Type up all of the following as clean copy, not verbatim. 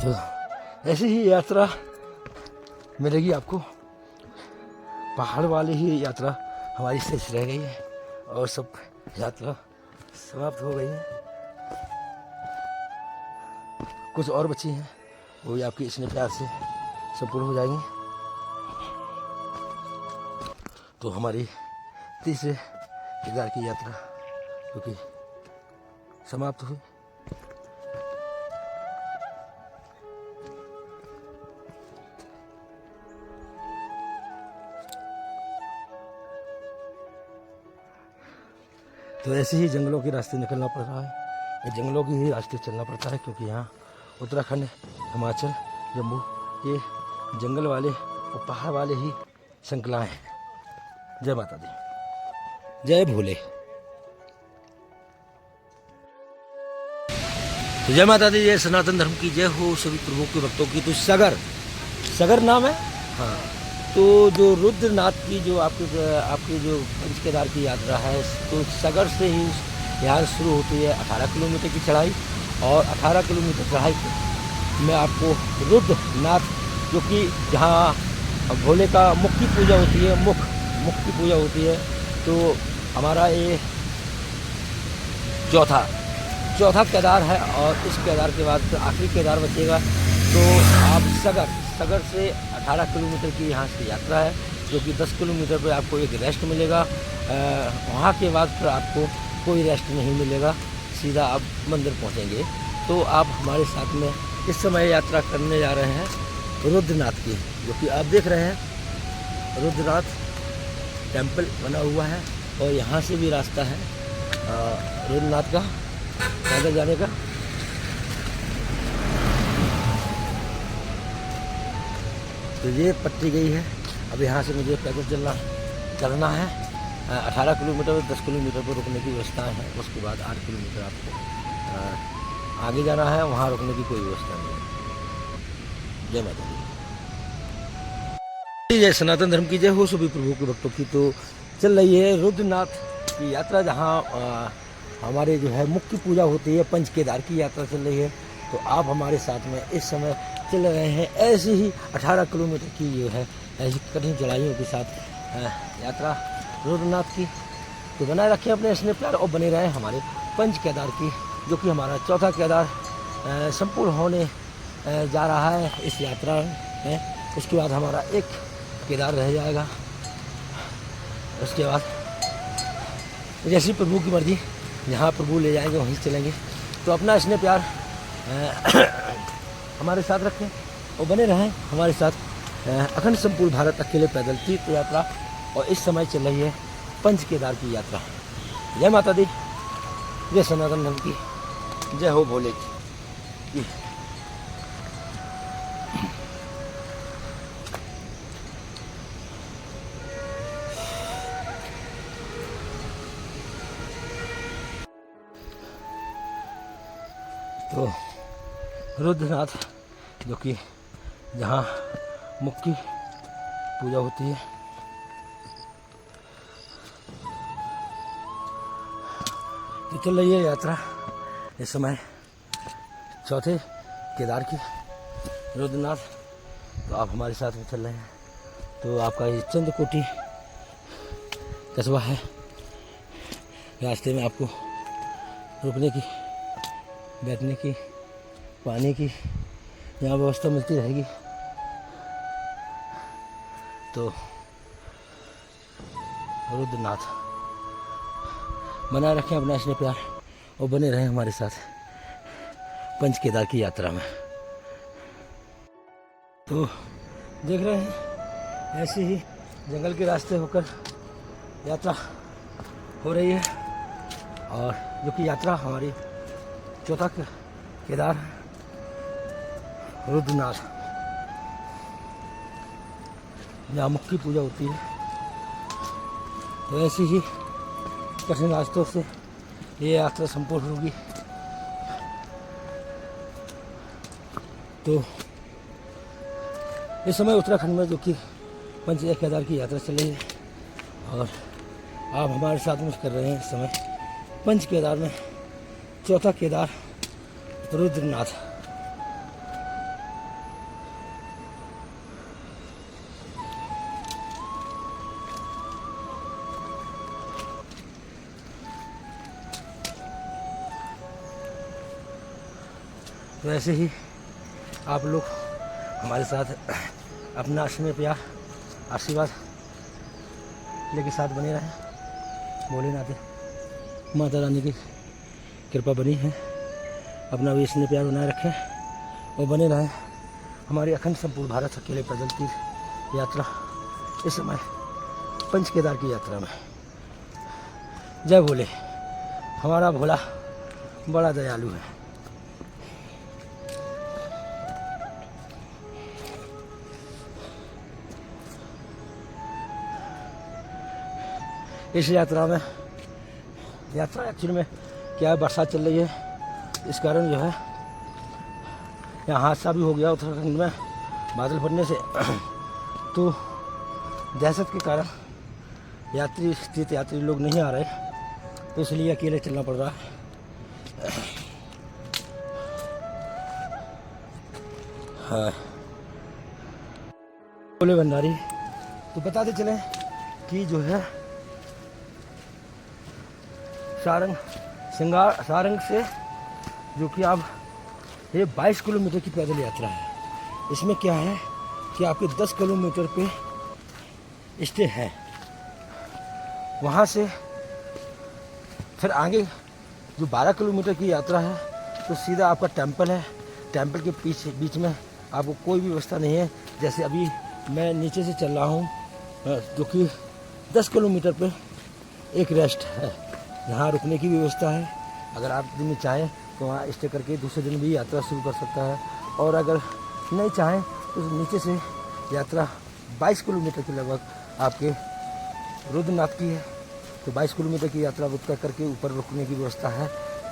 तो ऐसी ही यात्रा मिलेगी आपको। पहाड़ वाली ही यात्रा हमारी शेष रह गई है और सब यात्रा समाप्त हो गई है। कुछ और बची हैं, वो भी आपकी स्नेह प्यार से संपूर्ण हो जाएंगी। तो हमारी तीसरे केदार की यात्रा क्योंकि समाप्त हुई। तो ऐसे ही जंगलों के रास्ते निकलना पड़ रहा है, जंगलों के ही रास्ते चलना पड़ता है क्योंकि यहाँ उत्तराखंड, हिमाचल, जम्मू ये जंगल वाले और पहाड़ वाले ही श्रृंखलाएँ हैं। जय माता दी, जय भोले। तो जय माता दी, जय सनातन धर्म की जय हो सभी प्रभु के भक्तों की। तो सगर नाम है। हाँ, तो जो रुद्रनाथ की जो आपकी जो पंच केदार की यात्रा है, तो सगर से ही यहाँ शुरू होती है 18 किलोमीटर की चढ़ाई, और 18 किलोमीटर चढ़ाई में आपको रुद्रनाथ जो कि जहाँ भोले का मुख की पूजा होती है, मुख की पूजा होती है। तो हमारा ये चौथा केदार है, और इस केदार के बाद फिर आखिरी केदार बचेगा। तो आप सगर से 18 किलोमीटर की यहाँ से यात्रा है, जो कि 10 किलोमीटर पर आपको एक रेस्ट मिलेगा। वहाँ के बाद फिर आपको कोई रेस्ट नहीं मिलेगा, सीधा आप मंदिर पहुँचेंगे। तो आप हमारे साथ में इस समय यात्रा करने जा रहे हैं रुद्रनाथ की, जो कि आप देख रहे हैं रुद्रनाथ टेम्पल बना हुआ है, और यहाँ से भी रास्ता है रुद्रनाथ का पैदल जाने का। तो ये पट्टी गई है, अब यहाँ से मुझे पैदल चलना है 18 किलोमीटर, 10 किलोमीटर पर रुकने की व्यवस्थाएं हैं। उसके बाद 8 किलोमीटर आपको आगे जाना है, वहाँ रुकने की कोई व्यवस्था नहीं है। जय माता दी, जय सनातन धर्म की जय हो सभी प्रभु के भक्तों की। तो चल रही है रुद्रनाथ की यात्रा, जहाँ हमारे जो है मुख्य पूजा होती है, पंच केदार की यात्रा चल रही है। तो आप हमारे साथ में इस समय चल रहे हैं ऐसे ही 18 किलोमीटर की जो है ऐसी कठिन चढ़ाइयों के साथ यात्रा रुद्रनाथ की। तो बनाए रखें अपने स्नेह प्यार और बने रहें हमारे पंच केदार की, जो कि हमारा चौथा केदार संपूर्ण होने जा रहा है इस यात्रा में। उसके बाद हमारा एक केदार रह जाएगा। उसके बाद जैसी प्रभु की मर्जी, जहाँ प्रभु ले जाएंगे वहीं चलेंगे। तो अपना स्नेह प्यार हमारे साथ रखें और बने रहें हमारे साथ। अखंड संपूर्ण भारत अकेले पैदल तीर्थ यात्रा, और इस समय चल रही है पंच केदार की यात्रा। जय माता दी, जय सनातन धर्म की जय हो भोले की। तो रुद्रनाथ जो कि जहाँ मुख की पूजा होती है, तो चल रही है यात्रा इस समय चौथे केदार की रुद्रनाथ। तो आप हमारे साथ में चल रहे हैं। तो आपका ये चंद्रकोटी कस्बा है, रास्ते में आपको रुकने की, बैठने की, पानी की यहाँ व्यवस्था मिलती रहेगी। तो रुद्रनाथ बनाए रखें अपना स्नेह प्यार और बने रहें हमारे साथ पंच केदार की यात्रा में। तो देख रहे हैं ऐसे ही जंगल के रास्ते होकर यात्रा हो रही है, और जो कि यात्रा हमारी चौथा केदार रुद्रनाथ, जहाँ मुख की पूजा होती है। तो ऐसी ही कठिन रास्तों से ये यात्रा संपूर्ण होगी। तो इस समय उत्तराखंड में जो कि पंच केदार की यात्रा चल रही है, और आप हमारे साथ में कर रहे हैं इस समय पंच केदार में चौथा केदार रुद्रनाथ। तो ऐसे ही आप लोग हमारे साथ अपना स्नेह प्यार आशीर्वाद लेके साथ बने रहें। भोलेनाथ माता रानी की कृपा बनी है, अपना भी स्नेह प्यार बनाए रखें और बने रहें। हमारी अखंड संपूर्ण भारत अकेले पैदल तीर्थ यात्रा इस समय पंच केदार की यात्रा में। जय भोले। हमारा भोला बड़ा दयालु है। इस यात्रा एक्चुअली में क्या है, बरसात चल रही है, इस कारण जो है यहाँ हादसा भी हो गया उत्तराखंड में बादल फटने से। तो दहशत के कारण यात्री लोग नहीं आ रहे, तो इसलिए अकेले चलना पड़ रहा है। हाँ भोले भंडारी। तो बताते चले कि जो है सारंग से जो कि आप ये 22 किलोमीटर की पैदल यात्रा है। इसमें क्या है कि आपके 10 किलोमीटर पे स्टे है, वहाँ से फिर आगे जो 12 किलोमीटर की यात्रा है तो सीधा आपका टेंपल है। टेंपल के बीच में आपको कोई भी व्यवस्था नहीं है। जैसे अभी मैं नीचे से चल रहा हूँ, जो कि 10 किलोमीटर पे एक रेस्ट है, यहाँ रुकने की व्यवस्था है। अगर आप दिन में चाहें तो वहाँ स्टे करके दूसरे दिन भी यात्रा शुरू कर सकता है, और अगर नहीं चाहें तो नीचे से यात्रा 22 किलोमीटर के लगभग आपके रुद्रनाथ की है। तो 22 किलोमीटर की यात्रा तय करके ऊपर रुकने की व्यवस्था है।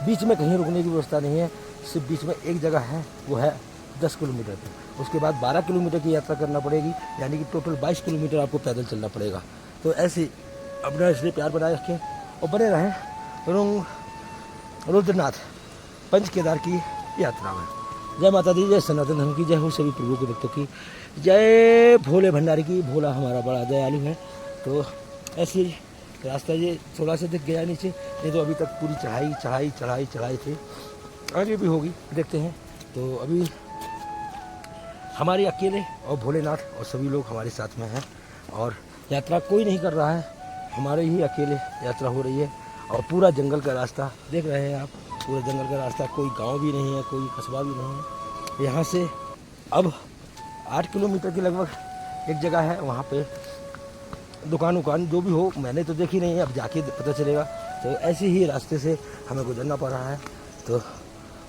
बीच में कहीं रुकने की व्यवस्था नहीं है, सिर्फ बीच में एक जगह है, वो है 10 किलोमीटर पर। उसके बाद 12 किलोमीटर की यात्रा करना पड़ेगी, यानी कि टोटल 22 किलोमीटर आपको पैदल चलना पड़ेगा। तो ऐसे अपना इसलिए प्यार बनाए रखें और बने रहें रुद्रनाथ पंच केदार की यात्रा में। जय माता दी, जय सनातन धर्म की, जय हो सभी प्रभु के भक्तों की, जय भोले भंडारी की। भोला हमारा बड़ा दयालु है। तो ऐसे रास्ता ये थोड़ा सा दिख गया नीचे, नहीं तो अभी तक पूरी चढ़ाई थी, आगे भी होगी, देखते हैं। तो अभी हमारे अकेले और भोलेनाथ और सभी लोग हमारे साथ में हैं, और यात्रा कोई नहीं कर रहा है, हमारे ही अकेले यात्रा हो रही है। और पूरा जंगल का रास्ता देख रहे हैं आप, पूरा जंगल का रास्ता, कोई गांव भी नहीं है, कोई कस्बा भी नहीं है। यहाँ से अब 8 किलोमीटर के लगभग एक जगह है, वहाँ पे दुकान जो भी हो, मैंने तो देखी नहीं है, अब जाके पता चलेगा। तो ऐसे ही रास्ते से हमें गुजरना पड़ रहा है। तो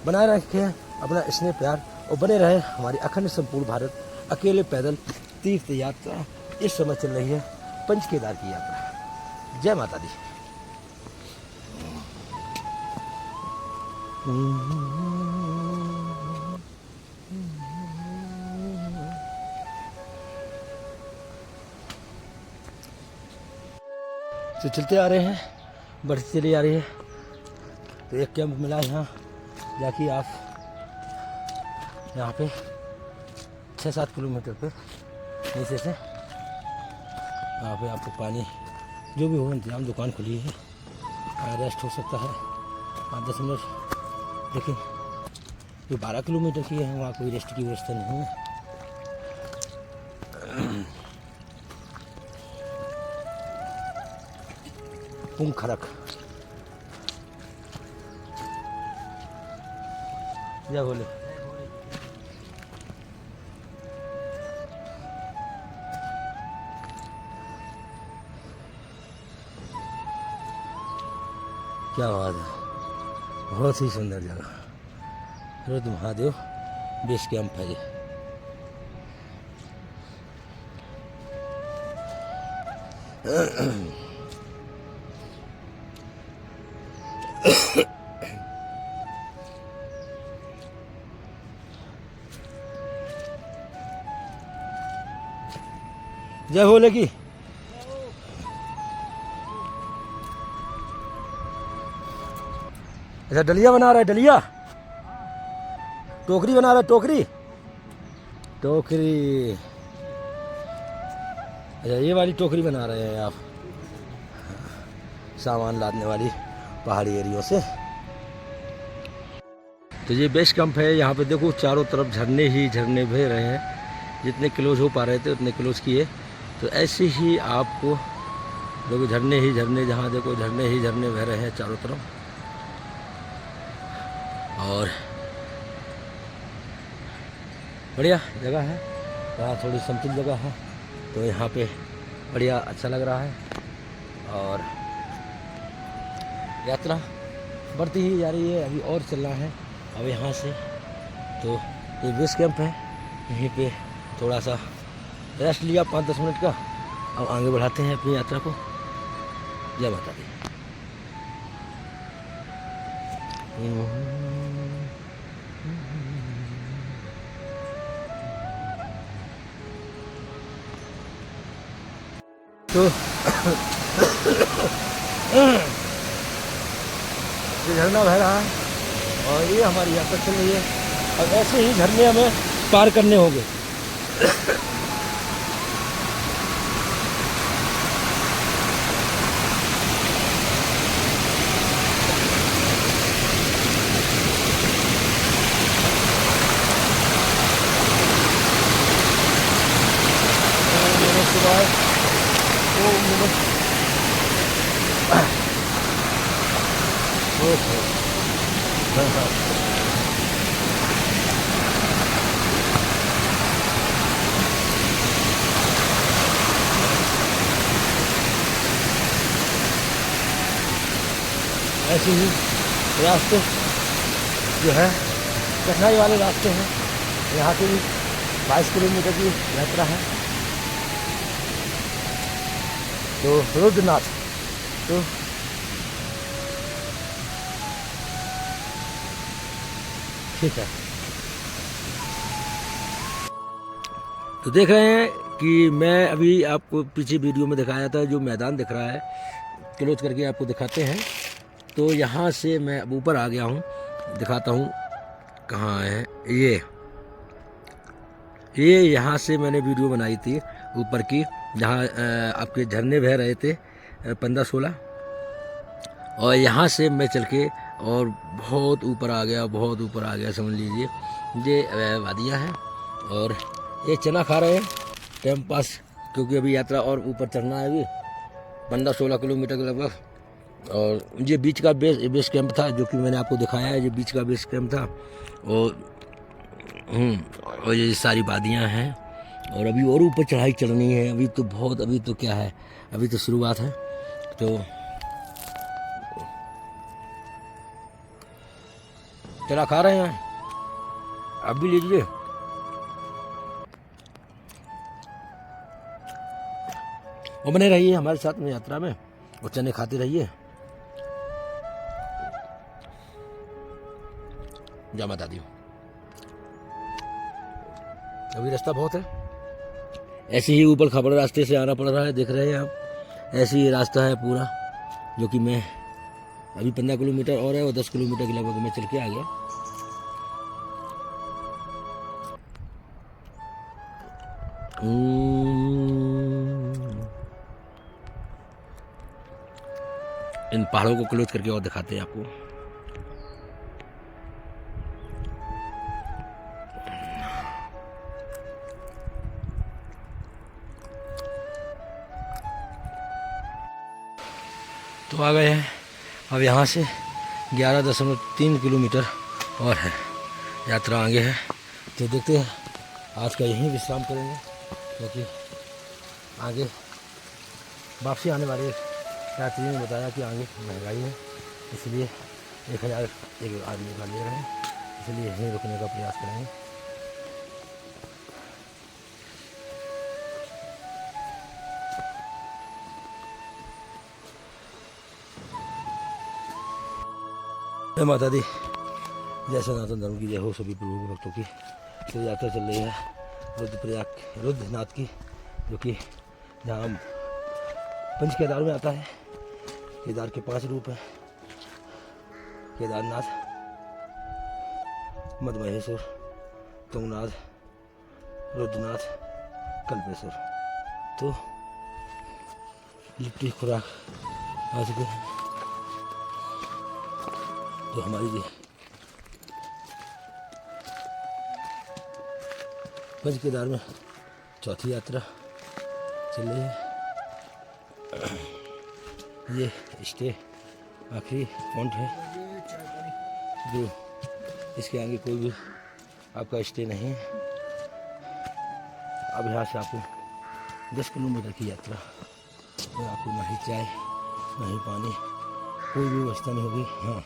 बनाए रखें अपना स्नेह प्यार और बने रहे हमारी अखंड संपूर्ण भारत अकेले पैदल तीर्थ यात्रा इस समय चल रही है पंच केदार की यात्रा। जय माता दी। तो चलते आ रहे हैं, बढ़ती चली आ रही है। तो एक कैंप मिला यहाँ, जाके आप यहाँ पे 6-7 किलोमीटर पे नीचे से यहाँ पे आपको पानी जो भी हो इंतजाम, दुकान खुली है, रेस्ट हो सकता है 5-10 मिनट। लेकिन जो 12 किलोमीटर की है वहाँ कोई रेस्ट की व्यवस्था नहीं है। पुंखरक। जय भोले। क्या बात है, बहुत ही सुंदर जगह। रुद्र महादेव बेस कैंप है ये। जय भोले की। अच्छा डलिया बना रहा है, डलिया टोकरी बना रहा है, टोकरी। अच्छा ये वाली टोकरी बना रहे हैं आप, सामान लादने वाली पहाड़ी एरियो से। तो ये बेस कैंप है। यहाँ पे देखो चारों तरफ झरने ही झरने बह रहे हैं, जितने क्लोज हो पा रहे थे उतने क्लोज किए। तो ऐसे ही आपको देखो झरने ही झरने, जहाँ देखो झरने ही झरने बह रहे हैं चारों तरफ। और बढ़िया जगह है, यहाँ थोड़ी समतल जगह है, तो यहाँ पे बढ़िया अच्छा लग रहा है। और यात्रा बढ़ती ही जा रही है, अभी और चलना है। अब यहाँ से तो ये बेस कैंप है, यहीं पे थोड़ा सा रेस्ट लिया 5-10 मिनट का। अब आगे बढ़ाते हैं अपनी यात्रा को। जय माता दी। तो ये झरना बह रहा है और ये हमारी यात्रा चल रही है। अब ऐसे ही झरने हमें पार करने होंगे। ऐसे ही रास्ते जो है कठिनाई वाले रास्ते हैं। यहाँ से भी 22 किलोमीटर की यात्रा है। तो रुद्रनाथ तो ठीक है। तो देख रहे हैं कि मैं अभी आपको पीछे वीडियो में दिखाया था, जो मैदान दिख रहा है क्लोज करके आपको दिखाते हैं। तो यहाँ से मैं अब ऊपर आ गया हूँ, दिखाता हूँ कहाँ है ये यहाँ से मैंने वीडियो बनाई थी ऊपर की, जहाँ आपके झरने बह रहे थे 15-16। और यहाँ से मैं चल के और बहुत ऊपर आ गया, समझ लीजिए। ये वादियाँ हैं और ये चना खा रहे हैं टाइम पास, क्योंकि अभी यात्रा और ऊपर चढ़ना है अभी 15-16 किलोमीटर के लगभग। और ये बीच का बेस कैंप था, जो कि मैंने आपको दिखाया है। ये बीच का बेस कैंप था और ये सारी वादियाँ हैं। और अभी और ऊपर चढ़ाई चढ़नी है। अभी तो क्या है, अभी तो शुरुआत है। तो चना खा रहे हैं, आप भी लीजिए। और बने रहिए हमारे साथ में यात्रा में और चने खाते रहिए। जय माता दी। अभी रास्ता बहुत है, ऐसे ही ऊपर खबड़ रास्ते से आना पड़ रहा है, देख रहे हैं आप। ऐसे ही रास्ता है पूरा, जो कि मैं अभी 15 किलोमीटर और है और 10 किलोमीटर के लगभग मैं चल के आ गया। इन पहाड़ों को क्लोज करके और दिखाते हैं आपको। तो आ गए हैं। अब यहाँ से 11.3 किलोमीटर और है, यात्रा आगे है। तो देखते हैं, आज का यहीं विश्राम करेंगे, क्योंकि आगे वापसी आने वाले यात्रियों ने बताया कि आगे महंगाई है, इसलिए 1000 एक आदमी का ले रहे हैं, इसलिए यहीं रुकने का प्रयास करेंगे। जय माता दी, जय सनातन धर्म की जय हो सभी प्रभु भक्तों की। तो यात्रा चल रही है रुद्रप्रयाग रुद्रनाथ की, जो कि जहाँ पंच केदार में आता है। केदार के 5 रूप हैं, केदारनाथ, मदमहेश्वर, तुंगनाथ, रुद्रनाथ, कल्पेश्वर। तो लिट्टी खुराक आ चुके हैं। तो हमारी पंच केदार में चौथी यात्रा चल रही है। ये स्टे आखिरी पॉइंट है जो इसके आगे कोई भी आपका स्टे नहीं है। अब यहाँ से आपको 10 किलोमीटर की यात्रा और आपको ना ही चाय ना ही पानी कोई भी व्यवस्था नहीं होगी। हाँ,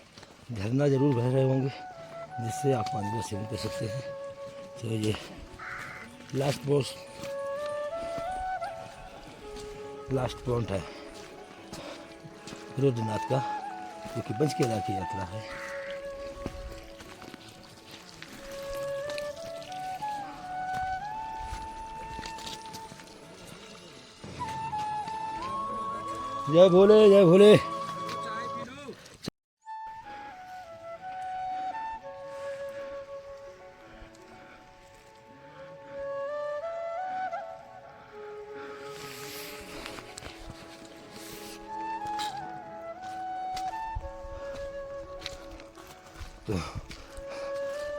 झरना जरूर बह रहे होंगे जिससे आप पानी का सेवन कर सकते हैं। तो ये लास्ट पॉइंट है रुद्रनाथ का, जो कि पंच केदार की यात्रा है। जय भोले जय भोले। तो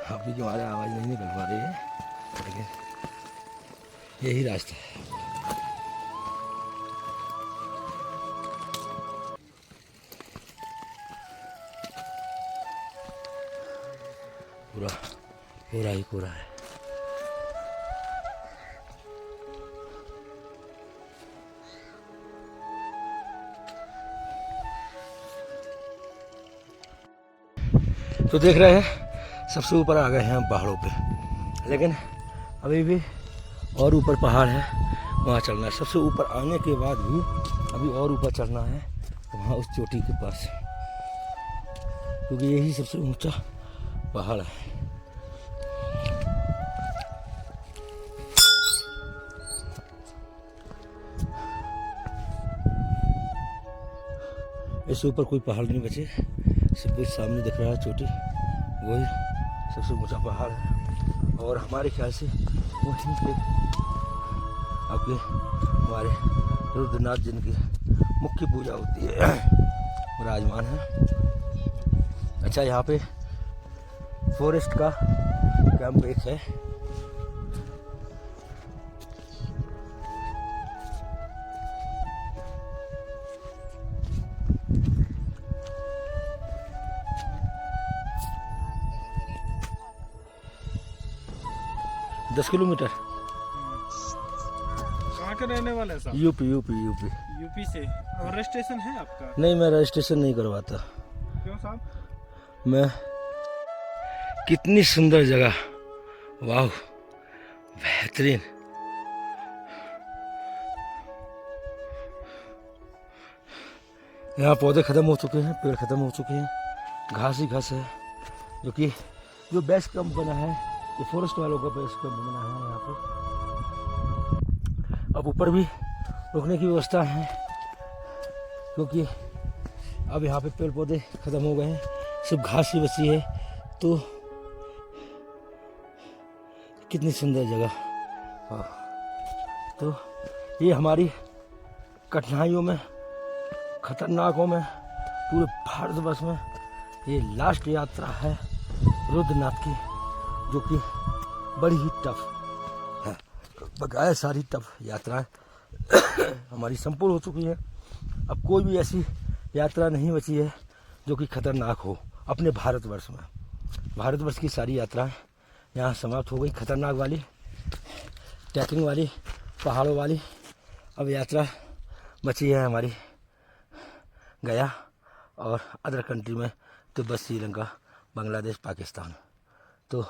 अभी जो हमारे आवाज़ नहीं निकल पा रही है, लेकिन यही रास्ता है। पूरा ही पूरा है। तो देख रहे हैं सबसे ऊपर आ गए हैं हम पहाड़ों पे, लेकिन अभी भी और ऊपर पहाड़ है, वहाँ चढ़ना है। सबसे ऊपर आने के बाद भी अभी और ऊपर चढ़ना है, वहाँ उस चोटी के पास, क्योंकि यही सबसे ऊंचा पहाड़ है। इससे ऊपर कोई पहाड़ नहीं बचे, सब कुछ सामने दिख रहा है, चोटी वही सबसे ऊंचा पहाड़ है। और हमारे ख्याल से वहीं पे आपके हमारे रुद्रनाथ जिनकी मुख्य पूजा होती है विराजमान है। अच्छा, यहाँ पे फॉरेस्ट का कैंप एक है। दस किलोमीटर। कहाँ के रहने वाले हैं साहब? यूपी। यूपी से। और रजिस्ट्रेशन है आपका? नहीं, मैं रजिस्ट्रेशन नहीं करवाता। क्यों साहब? मैं कितनी सुंदर जगह, वाह, बेहतरीन। यहाँ पौधे खत्म हो चुके हैं, पेड़ खत्म हो चुके हैं, घास ही घास है, जो कि जो बेस कैंप बना है, ये फॉरेस्ट वालों का बेस कैंप बना है यहाँ पे। अब ऊपर भी रुकने की व्यवस्था है, क्योंकि अब यहाँ पे पेड़ पौधे खत्म हो गए हैं, सिर्फ घास ही बची है। तो कितनी सुंदर जगह। तो ये हमारी कठिनाइयों में, खतरनाकों में, पूरे भारतवर्ष में ये लास्ट यात्रा है रुद्रनाथ की, जो कि बड़ी ही टफ है। बकाया सारी टफ यात्राएं हमारी संपूर्ण हो चुकी है। अब कोई भी ऐसी यात्रा नहीं बची है जो कि खतरनाक हो अपने भारतवर्ष में। भारतवर्ष की सारी यात्राएं यहाँ समाप्त हो गई। खतरनाक वाली, ट्रैकिंग वाली, पहाड़ों वाली। अब यात्रा बची है हमारी गया और अदर कंट्री में, तिब्बत, श्रीलंका, बांग्लादेश, पाकिस्तान। तो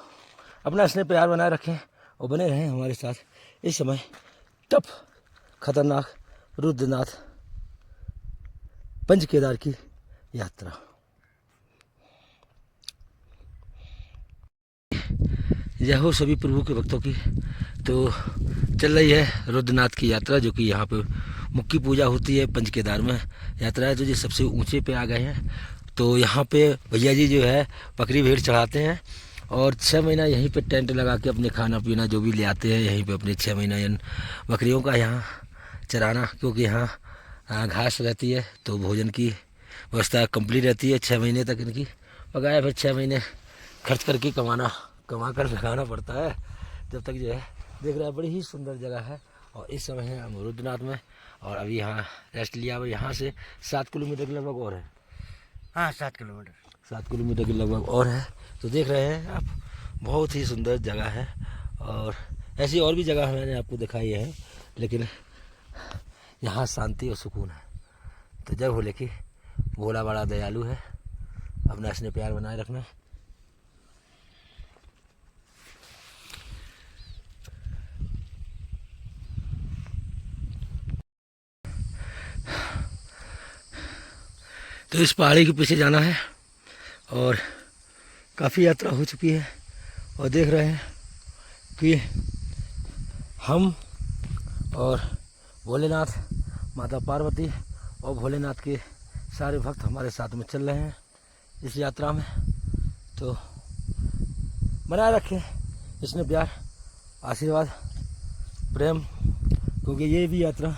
अपना स्नेह प्यार बनाए रखें और बने रहें हमारे साथ इस समय टफ खतरनाक रुद्रनाथ पंच केदार की यात्रा। जय हो सभी प्रभु के भक्तों की। तो चल रही है रुद्रनाथ की यात्रा, जो कि यहाँ पे मुख्य पूजा होती है पंच केदार में यात्रा है। तो ये सबसे ऊंचे पे आ गए हैं। तो यहाँ पे भैया जी जो है बकरी भेड़ चढ़ाते हैं और 6 महीना यहीं पे टेंट लगा के अपने खाना पीना जो भी ले आते हैं यहीं पे अपने 6 महीना इन बकरियों का यहाँ चराना, क्योंकि यहाँ घास रहती है तो भोजन की व्यवस्था कंप्लीट रहती है 6 महीने तक इनकी पकाया, फिर 6 महीने खर्च करके कमा कर लगाना पड़ता है, जब तक जो है देख रहे हैं, बड़ी ही सुंदर जगह है। और इस समय है हम रुद्रनाथ में, और अभी यहाँ रेस्ट लिया। यहाँ से 7 किलोमीटर के लगभग और है। हाँ 7 किलोमीटर। 7 किलोमीटर के लगभग और है। तो देख रहे हैं आप, बहुत ही सुंदर जगह है। और ऐसी और भी जगह मैंने आपको दिखाई है, लेकिन यहाँ शांति और सुकून है। तो जय भोले की, भोला बड़ा दयालु है, अपना स्नेह प्यार बनाए रखना। तो इस पहाड़ी के पीछे जाना है, और काफ़ी यात्रा हो चुकी है। और देख रहे हैं कि हम और भोलेनाथ, माता पार्वती और भोलेनाथ के सारे भक्त हमारे साथ में चल रहे हैं इस यात्रा में। तो बनाए रखें इसमें प्यार, आशीर्वाद, प्रेम, क्योंकि ये भी यात्रा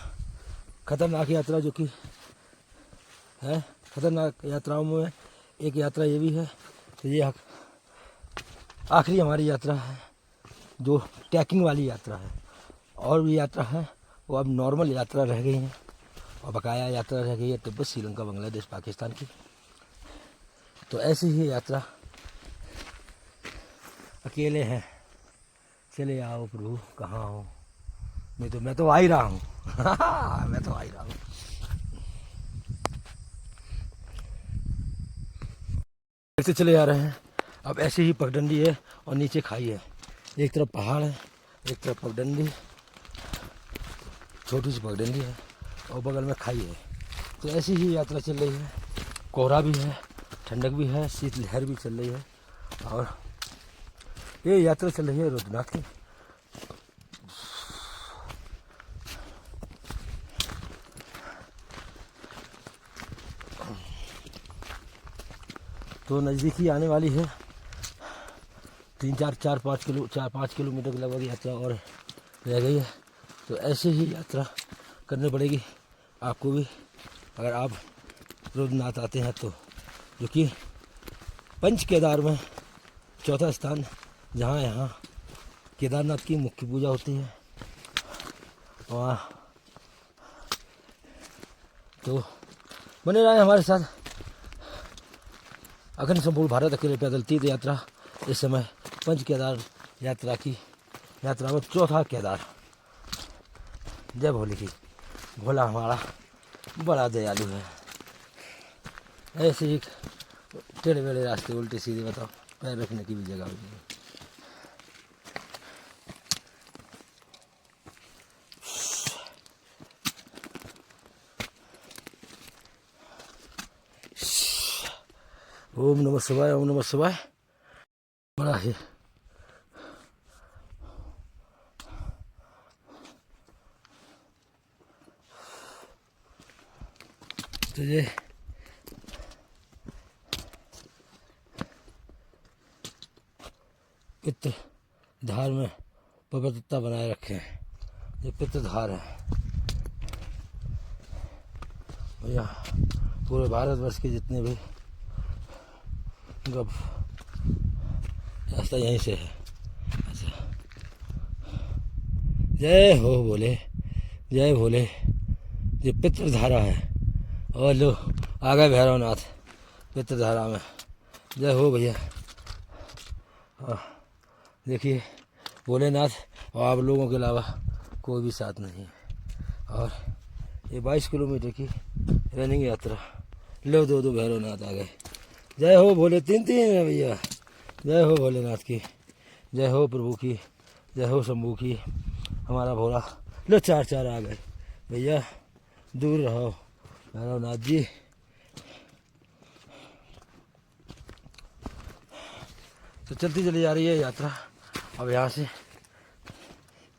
खतरनाक यात्रा जो कि है, खतरनाक यात्राओं में एक यात्रा ये भी है। तो ये आखिरी हमारी यात्रा है जो ट्रैकिंग वाली यात्रा है। और भी यात्रा है वो अब नॉर्मल यात्रा रह गई है, और बकाया यात्रा रह गई है तिब्बत, श्रीलंका, बांग्लादेश, पाकिस्तान की। तो ऐसी ही यात्रा अकेले हैं, चले आओ प्रभु, कहाँ हो? नहीं तो मैं तो आ ही रहा हूँ मैं तो आ ही रहा हूँ। ऐसे चले जा रहे हैं। अब ऐसे ही पगडंडी है और नीचे खाई है। एक तरफ पहाड़ है, एक तरफ पगडंडी, छोटी सी पगडंडी है, और बगल में खाई है। तो ऐसी ही यात्रा चल रही है। कोहरा भी है, ठंडक भी है, शीतलहर भी चल रही है। और ये यात्रा चल रही है रुद्रनाथ की। तो नज़दीकी आने वाली है, 4-5 किलोमीटर के लगभग यात्रा और रह गई है। तो ऐसे ही यात्रा करनी पड़ेगी आपको भी, अगर आप रुद्रनाथ आते हैं तो, जो कि पंच केदार में चौथा स्थान, जहाँ यहाँ केदारनाथ की मुख्य पूजा होती है वहाँ। तो बने रहे हमारे साथ। अखंड संपूर्ण भारत अकेले पैदल तीर्थ यात्रा इस समय पंच केदार यात्रा की यात्रा में चौथा केदार। जय भोले की, भोला हमारा बड़ा दयालु है। ऐसे ही टेढ़े मेढ़े रास्ते, उल्टे सीधे, बताओ, पैर रखने की भी जगह होती है। ओम नमः शिवाय, ओम नमः शिवाय। बड़ा ही तो ये पितृ धार में पवित्रता बनाए रखे हैं। ये पितृ धार है भैया। पूरे भारतवर्ष के जितने भी गप रास्ता यहीं से है। अच्छा, जय हो भोले, जय भोले। ये पितृधारा है। और लो आ गए भैरवनाथ पितृधारा में। जय हो भैया। देखिए भोलेनाथ और आप लोगों के अलावा कोई भी साथ नहीं है। और ये 22 किलोमीटर की रनिंग यात्रा। लो दो भैरवनाथ आ गए। जय हो भोले, 3 है भैया। जय हो भोलेनाथ की, जय हो प्रभु की, जय हो शंभू की, हमारा भोला। लो 4 आ गए भैया, दूर रहो भैरवनाथ जी। तो चलती चली जा रही है यात्रा। अब यहाँ से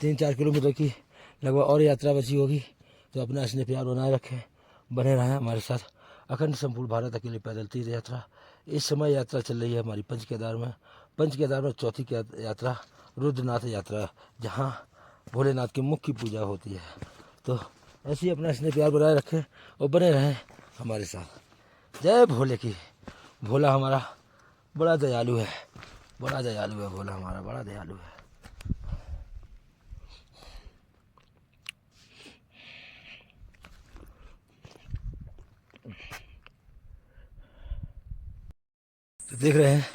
3-4 किलोमीटर की लगभग और यात्रा बची होगी। तो अपना स्नेह प्यार बनाए रखें, बने रहें हमारे साथ। अखंड संपूर्ण भारत अकेले पैदल तीर्थ यात्रा। इस समय यात्रा चल रही है हमारी पंच केदार में चौथी यात्रा रुद्रनाथ यात्रा, जहाँ भोलेनाथ की मुख्य पूजा होती है। तो ऐसे ही अपना स्नेह प्यार बनाए रखें और बने रहें हमारे साथ। जय भोले की, भोला हमारा बड़ा दयालु है, बड़ा दयालु है भोला हमारा, बड़ा दयालु है। तो देख रहे हैं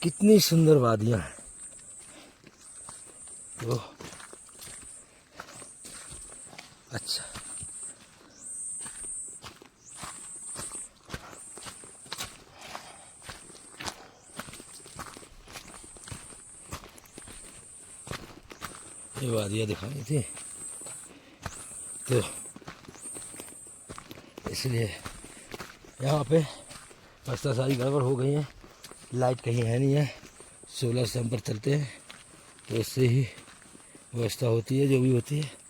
कितनी सुंदर वादियां हैं। तो अच्छा, ये वादियां दिखाई थी तो इसलिए यहाँ पे रास्ता सारी गड़बड़ हो गई है। लाइट कहीं है नहीं है, सोलर से हम पर चलते हैं तो इससे ही व्यवस्था होती है जो भी होती है।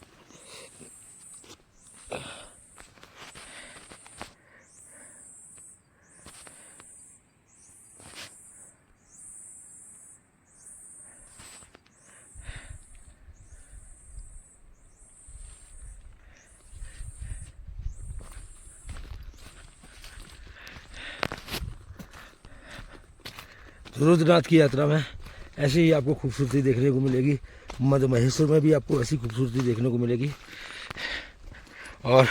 रुद्रनाथ की यात्रा में ऐसे ही आपको खूबसूरती देखने को मिलेगी। मध्य महेश्वर में भी आपको ऐसी खूबसूरती देखने को मिलेगी। और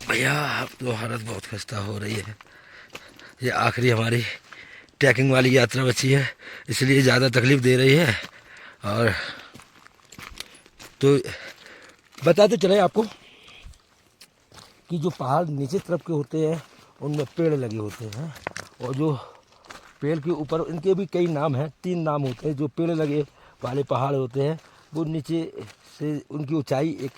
भैया अब तो हालत बहुत खस्ता हो रही है। ये आखिरी हमारी ट्रैकिंग वाली यात्रा बची है, इसलिए ज़्यादा तकलीफ़ दे रही है। और तो बताते चले आपको कि जो पहाड़ नीचे तरफ के होते हैं उनमें पेड़ लगे होते हैं, और जो पेड़ के ऊपर इनके भी कई नाम हैं, 3 नाम होते हैं। जो पेड़ लगे वाले पहाड़ होते हैं वो नीचे से उनकी ऊंचाई एक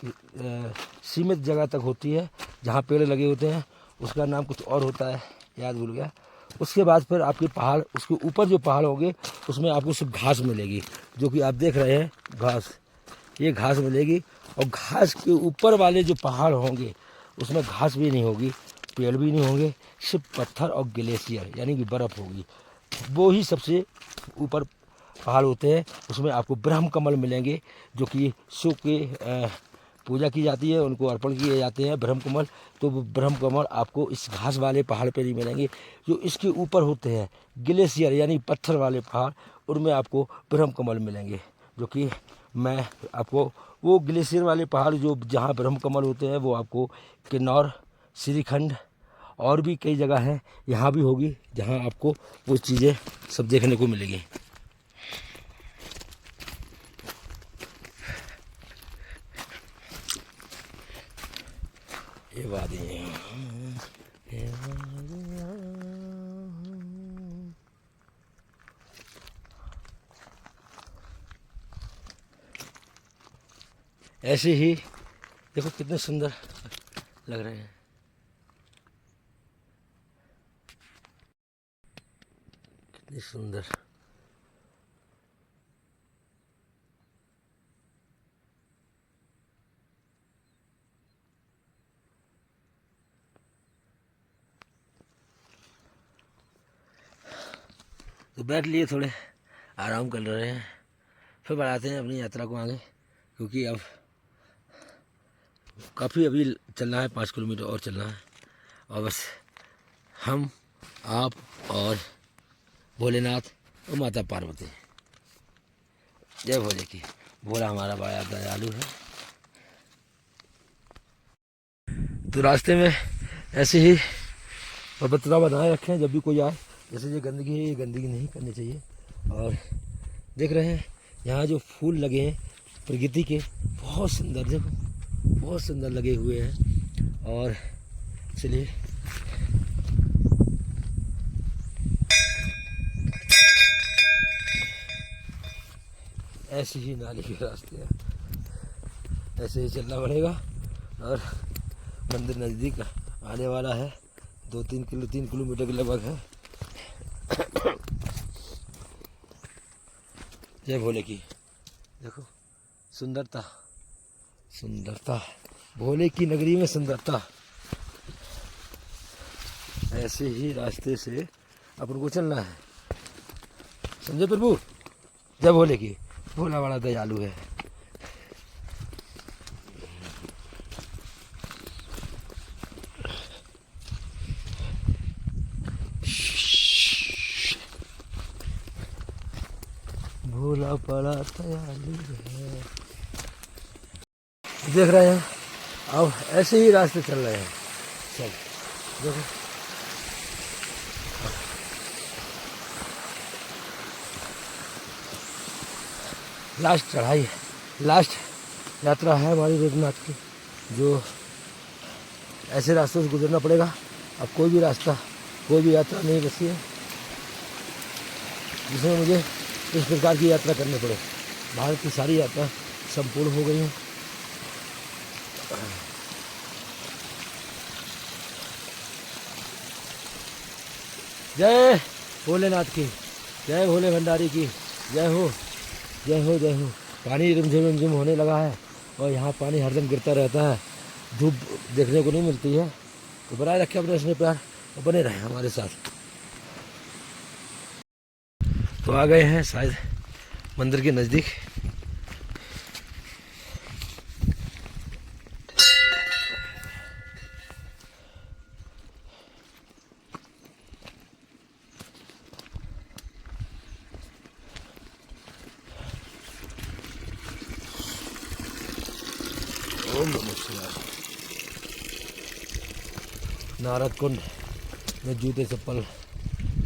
सीमित जगह तक होती है जहाँ पेड़ लगे होते हैं, उसका नाम कुछ और होता है, याद भूल गया। उसके बाद फिर आपके पहाड़, उसके ऊपर जो पहाड़ होंगे उसमें आपको सिर्फ घास मिलेगी, जो कि आप देख रहे हैं घास, ये घास मिलेगी। और घास के ऊपर वाले जो पहाड़ होंगे उसमें घास भी नहीं होगी, पेड़ भी नहीं होंगे, सिर्फ पत्थर और ग्लेशियर यानी कि बर्फ़ होगी। वो ही सबसे ऊपर पहाड़ होते हैं। उसमें आपको ब्रह्म कमल मिलेंगे, जो कि शिव के पूजा की जाती है, उनको अर्पण किए जाते हैं ब्रह्म कमल। तो वो ब्रह्म कमल आपको इस घास वाले पहाड़ पे नहीं मिलेंगे। जो इसके ऊपर होते हैं ग्लेशियर यानी पत्थर वाले पहाड़, उनमें आपको ब्रह्म कमल मिलेंगे। जो कि मैं आपको वो ग्लेशियर वाले पहाड़ जो जहाँ ब्रह्म कमल होते हैं वो आपको किन्नौर, श्रीखंड और भी कई जगह हैं, यहाँ भी होगी जहाँ आपको वो चीज़ें सब देखने को मिलेगी। ये वादी है। ऐसे ही देखो कितने सुंदर लग रहे हैं। कितनी सुंदर। तो बैठ लिए, थोड़े आराम कर रहे हैं, फिर बढ़ाते हैं अपनी यात्रा को आगे, क्योंकि अब काफ़ी अभी चलना है, 5 किलोमीटर और चलना है। और बस हम, आप और भोलेनाथ और माता पार्वती। जय भोले की। भोला हमारा बड़ा दयालु है। तो रास्ते में ऐसे ही पवित्रता बनाए रखें, जब भी कोई आए। जैसे ये गंदगी है, ये गंदगी नहीं करनी चाहिए। और देख रहे हैं यहाँ जो फूल लगे हैं प्रकृति के, बहुत सुंदर, देखो बहुत सुंदर लगे हुए हैं। और चलिए ऐसे ही नाली के रास्ते हैं, ऐसे ही चलना पड़ेगा। और मंदिर नज़दीक आने वाला है, 3 किलोमीटर के लगभग है। जय भोले की। देखो सुंदरता, सुंदरता, भोले की नगरी में सुंदरता। ऐसे ही रास्ते से अपन को चलना है, समझे प्रभु। जय भोले की। भोला बड़ा दयालु है। भोला बड़ा दयालु है। देख रहे हैं अब ऐसे ही रास्ते चल रहे हैं सब। देखो लास्ट चढ़ाई है, लास्ट यात्रा है हमारी रुद्रनाथ की, जो ऐसे रास्तों से गुजरना पड़ेगा। अब कोई भी रास्ता, कोई भी यात्रा नहीं बची है जिसमें मुझे इस प्रकार की यात्रा करनी पड़े। भारत की सारी यात्रा संपूर्ण हो गई हैं। जय भोलेनाथ की, जय भोले भंडारी की, जय हो जय हो जय हो। पानी रिमझिम होने लगा है और यहाँ पानी हरदम गिरता रहता है, धूप देखने को नहीं मिलती है। तो बनाए रखें अपने इसमें प्यार और बने रहें हमारे साथ। तो आ गए हैं शायद मंदिर के नज़दीक। ओम नमः शिवाय। नारद कुंड में जूते चप्पल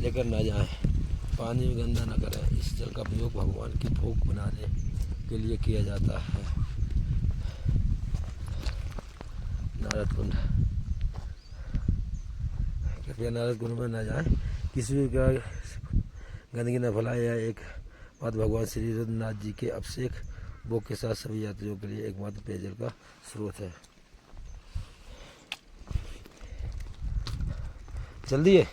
लेकर ना जाएं, पानी में गंदा न करें। इस जल का प्रयोग भगवान की भोग बनाने के लिए किया जाता है। नारद कुंड, कृपया नारद कुंड में न जाएं, किसी भी प्रकार गंदगी न फैलाएं। यह एक मात्र भगवान श्री रुद्रनाथ जी के अभिषेक भोग के साथ सभी यात्रियों के लिए एकमात्र पेयजल का स्रोत है। चल दिए।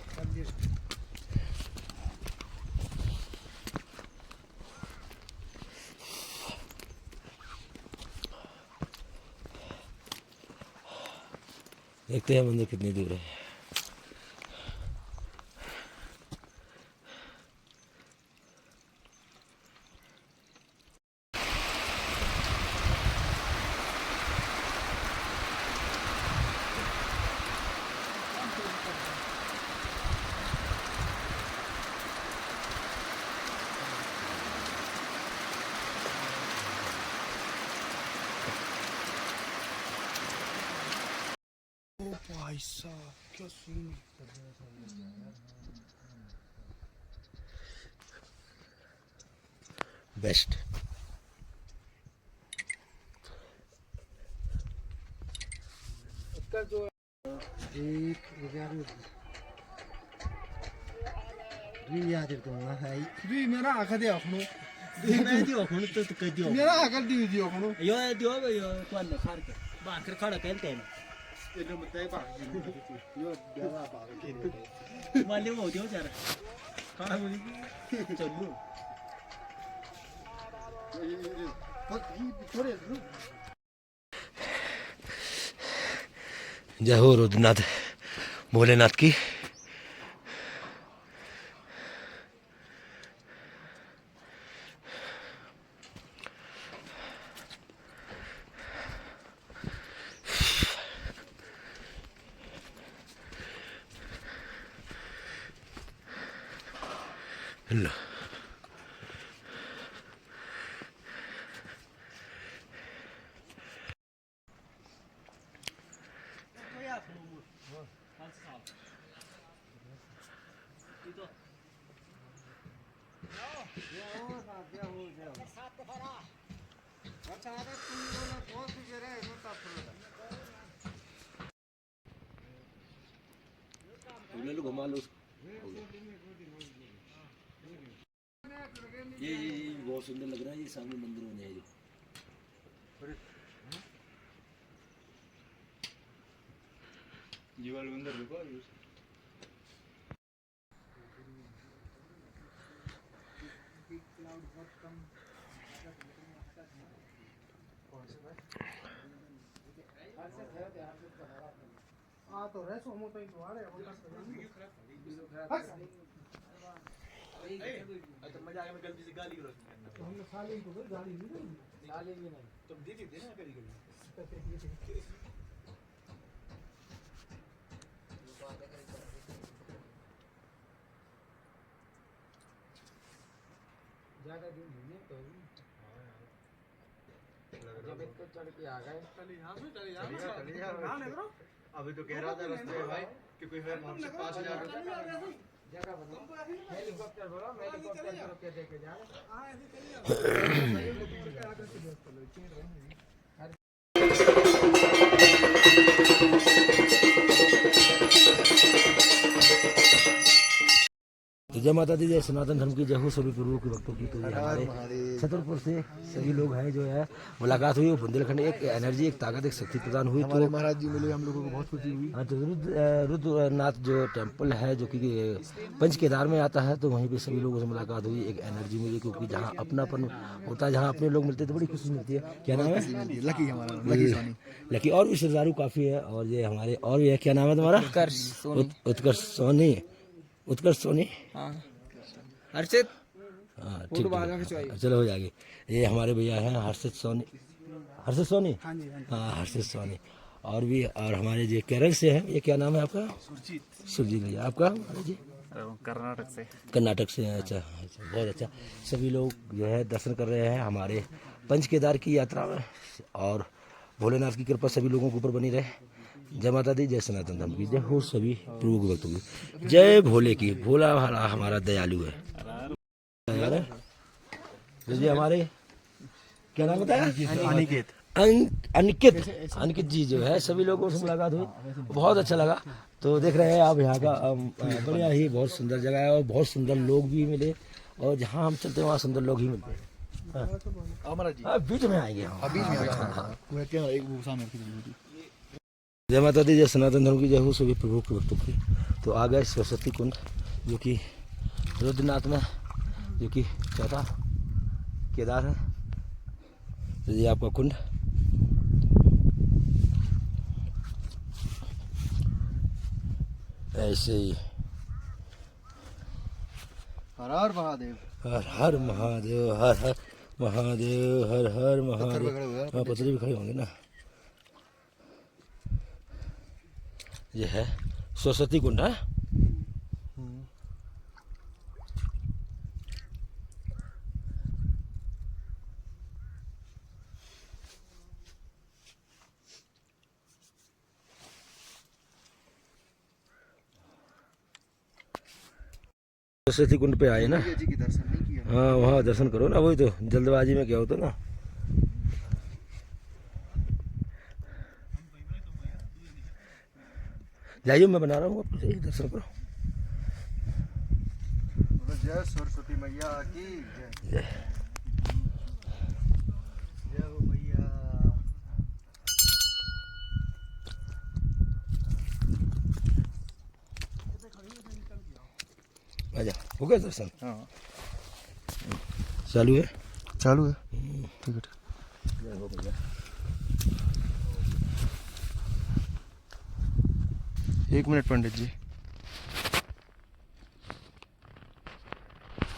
देखते हैं मंदिर कितनी दूर है। भाई साहब क्या सीन। बेस्ट। इसका जो दी मेरा आखा दे अखनो मेरा आकर दी दी अखनो यो दियो यो कौन खार के बाकर खड़ा कहते हैं तेरे मते पाग यो ज्यादा पाग माले वो दियो जरा खाना बोली चलो जय हो रुद्रनाथ भोलेनाथ की। लो घुमा लो। ये बहुत सुंदर लग रहा है। ये सामने मंदिर बने हैं ये वाला मंदिर देखो तो रेसो हम तो इनवाड़े हम तो मजा आ गया। मैं गलती से गाली करो तो हमने साले को गाली नहीं दी साले भी नहीं तुम दीदी देना करी करी ज्यादा दिन नहीं तो जब इसको चढ़ के आ गए चलिए यहाँ से चलिए अभी तो कह रहा था रास्ते में भाई कि कोई है हमसे 5000 तो जय माता दी, जय सनातन धर्म की, जय हो सभी प्रभु के भक्तों की। तो ये हमारे छतरपुर से सभी लोग हैं जो है मुलाकात हुई, बुंदेलखंड एक एनर्जी, एक ताकत, एक शक्ति प्रदान हुई। तो महाराज जी मिले, हम लोगों को बहुत खुशी हुई। हाँ, तो रुद्रनाथ जो टेम्पल है जो कि पंच केदार में आता है, तो वहीं पे सभी लोगों से मुलाकात हुई, एक एनर्जी मिली, क्योंकि जहाँ अपनापन होता है, जहाँ अपने लोग मिलते हैं तो बड़ी खुशी मिलती है। क्या नाम है? लकी, हमारा लकी सोनी। लकी। और भी श्रद्धालु काफी है। और ये हमारे और भी है, क्या नाम है तुम्हारा? उत्कर्ष सोनी। उत्कर्ष सोनी, हर्षित। हाँ ठीक है, चलो हो जाएगी। ये हमारे भैया हैं हर्षित सोनी। हर्षित सोनी, हाँ हर्षित सोनी। और भी, और हमारे जो केरल से हैं, ये क्या नाम है आपका? सुरजीत भैया। आपका? जी कर्नाटक से। कर्नाटक से हैं। अच्छा अच्छा, बहुत अच्छा। सभी लोग जो है दर्शन कर रहे हैं हमारे पंच केदार की यात्रा में, और भोलेनाथ की कृपा सभी लोगों के ऊपर बनी रहे। जय माता दी, जय सनातन धर्म की, जय हो सभी प्रभु के भक्तों की। जय भोले की। भोला भाला हमारा दयालु है। जी हमारे क्या नाम बताया? अनिकेत। अनिकेत। अनिकेत जी जो है, सभी लोगों से मुलाकात हुई, बहुत अच्छा लगा। तो देख रहे हैं आप यहाँ का बढ़िया ही, बहुत सुंदर जगह है, और बहुत सुंदर लोग भी मिले, और जहाँ हम चलते हैं वहाँ सुंदर लोग ही मिलते हैं। हाँ, बीच में आएंगे हम। जय माता दी, जय सनातन धर्म की, जय हो सभी प्रभु के भक्तों की। तो आ गए सरस्वती कुंड, जो कि रुद्रनाथ में, जो कि चौथा केदार है। तो ये आपका कुंड। ऐसे ही हर हर महादेव, हर हर महादेव, हर हर महादेव, हर हर महादेव। हाँ, पत्थर भी खड़े होंगे ना। ये है सरस्वती कुंड है। सरस्वती कुंड पे आए ना। जी की दर्शन नहीं किया। हाँ, वहाँ दर्शन करो ना, वही तो जल्दबाजी में क्या होता ना। जाइए, मैं बना रहा हूँ, आप जाइए दर्शन करो। जय सरस्वती मैया की जय। जय। जय हो मैया। आजा, हो गया दर्शन? हाँ, चालू है? चालू है। ठीक है, जय हो भैया। 1 मिनट पंडित जी।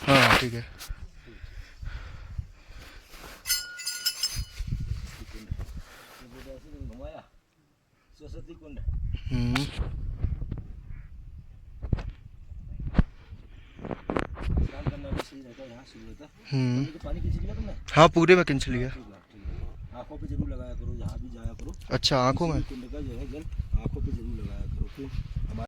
हाँ ठीक है। घुमाया सरस्वती कुंड। स्नान करना भी सही रहता है, यहाँ सही रहता है। तो पानी खींच लिया तुमने? हाँ, पूरे में खींच लिया। ठीक है। आँखों पे जरूर लगाया करो, जहाँ भी जाया करो। अच्छा, आंखों में। कुंड का जो है जल आँखों पे जरूर लगाया करो, फिर हमारे